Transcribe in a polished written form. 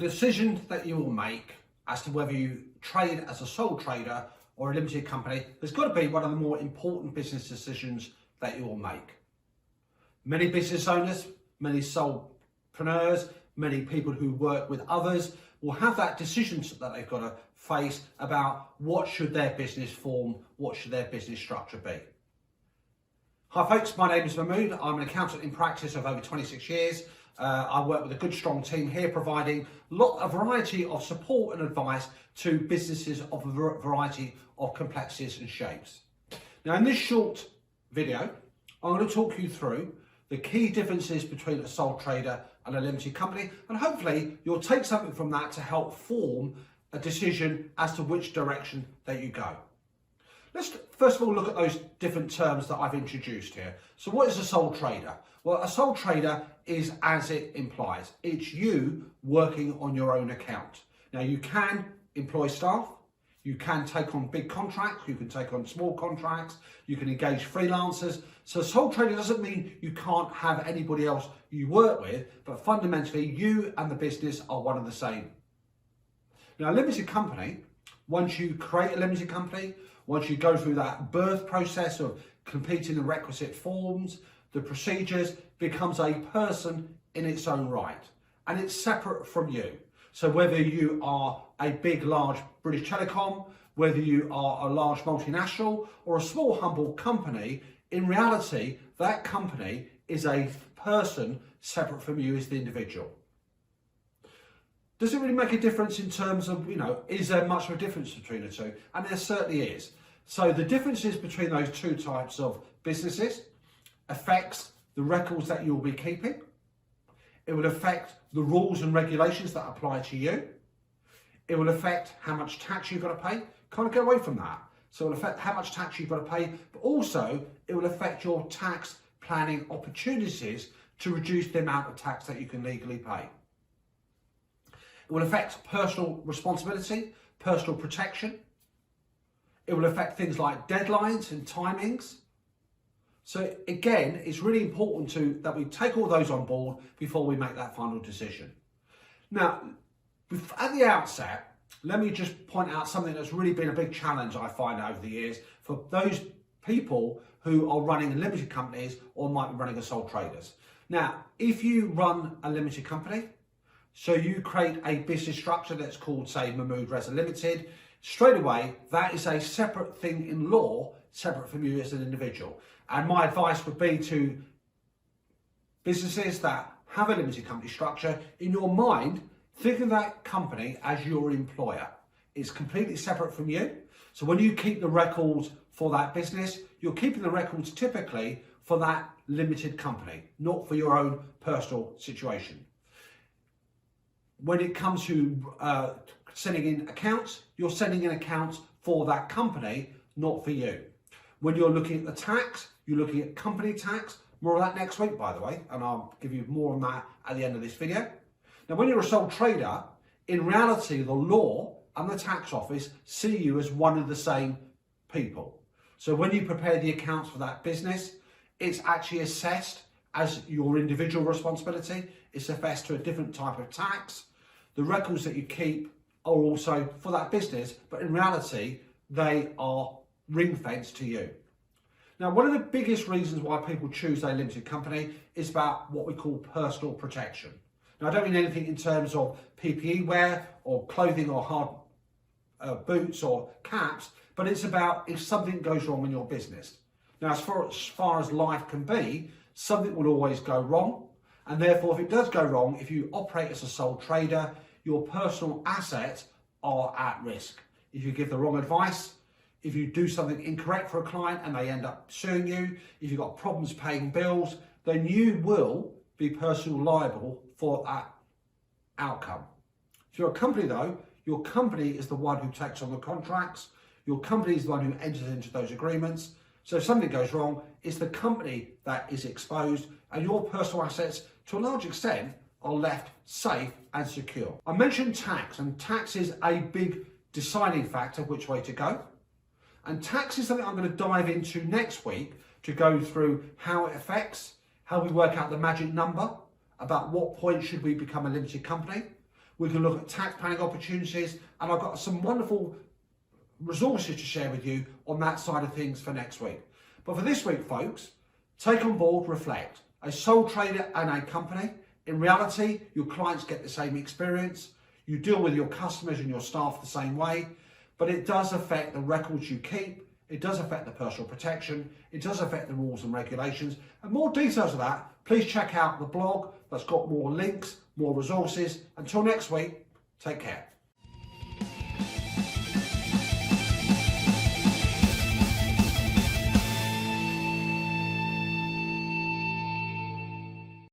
decision that you will make as to whether you trade as a sole trader or a limited company has got to be one of the more important business decisions that you will make. Many business owners, many solopreneurs, many people who work with others will have that decision that they've got to face about what should their business form, what should their business structure be. Hi folks, my name is Mahmood. I'm an accountant in practice of over 26 years. I work with a good strong team here providing a variety of support and advice to businesses of a variety of complexities and shapes. Now in this short video, I'm going to talk you through the key differences between a sole trader and a limited company, and hopefully you'll take something from that to help form a decision as to which direction that you go. Let's first of all look at those different terms that I've introduced here. So what is a sole trader? Well, a sole trader is as it implies. It's you working on your own account. Now you can employ staff, you can take on big contracts, you can take on small contracts, you can engage freelancers. So sole trader doesn't mean you can't have anybody else you work with, but fundamentally you and the business are one and the same. Now a limited company, once you create a limited company, once you go through that birth process of completing the requisite forms, the procedures, becomes a person in its own right, and it's separate from you. So whether you are a big, large British Telecom, whether you are a large multinational or a small, humble company, in reality, that company is a person separate from you as the individual. Does it really make a difference in terms of, is there much of a difference between the two? And there certainly is. So the differences between those two types of businesses affects the records that you'll be keeping. It will affect the rules and regulations that apply to you. It will affect how much tax you've got to pay. Kind of get away from that. So it will affect how much tax you've got to pay, but also it will affect your tax planning opportunities to reduce the amount of tax that you can legally pay. It will affect personal responsibility, personal protection. It will affect things like deadlines and timings. So again, it's really important that we take all those on board before we make that final decision. Now, at the outset, let me just point out something that's really been a big challenge I find over the years for those people who are running limited companies or might be running as sole traders. Now, if you run a limited company, so you create a business structure that's called, say, Mahmood Reza Limited, straight away, that is a separate thing in law, separate from you as an individual. And my advice would be to businesses that have a limited company structure, in your mind, think of that company as your employer. It's completely separate from you. So when you keep the records for that business, you're keeping the records typically for that limited company, not for your own personal situation. When it comes to sending in accounts, you're sending in accounts for that company, not for you. When you're looking at the tax, you're looking at company tax. More of that next week, by the way, and I'll give you more on that at the end of this video. Now, when you're a sole trader, in reality, the law and the tax office see you as one of the same people. So when you prepare the accounts for that business, it's actually assessed as your individual responsibility. It's assessed to a different type of tax. The records that you keep are also for that business, but in reality, they are ring-fenced to you. Now, one of the biggest reasons why people choose a limited company is about what we call personal protection. Now, I don't mean anything in terms of PPE wear or clothing or hard boots or caps, but it's about if something goes wrong in your business. Now, as far as life can be, something will always go wrong. And therefore, if it does go wrong, if you operate as a sole trader, your personal assets are at risk. If you give the wrong advice, if you do something incorrect for a client and they end up suing you, if you've got problems paying bills, then you will be personally liable for that outcome. If you're a company though, your company is the one who takes on the contracts, your company is the one who enters into those agreements. So if something goes wrong, it's the company that is exposed and your personal assets, to a large extent, are left safe and secure. I mentioned tax, and tax is a big deciding factor which way to go. And tax is something I'm going to dive into next week to go through how it affects, how we work out the magic number, about what point should we become a limited company. We can look at tax planning opportunities, and I've got some wonderful resources to share with you on that side of things for next week. But for this week, folks, take on board, reflect. A sole trader and a company, in reality, your clients get the same experience. You deal with your customers and your staff the same way, but it does affect the records you keep. It does affect the personal protection. It does affect the rules and regulations. And more details of that, please check out the blog that's got more links, more resources. Until next week, take care.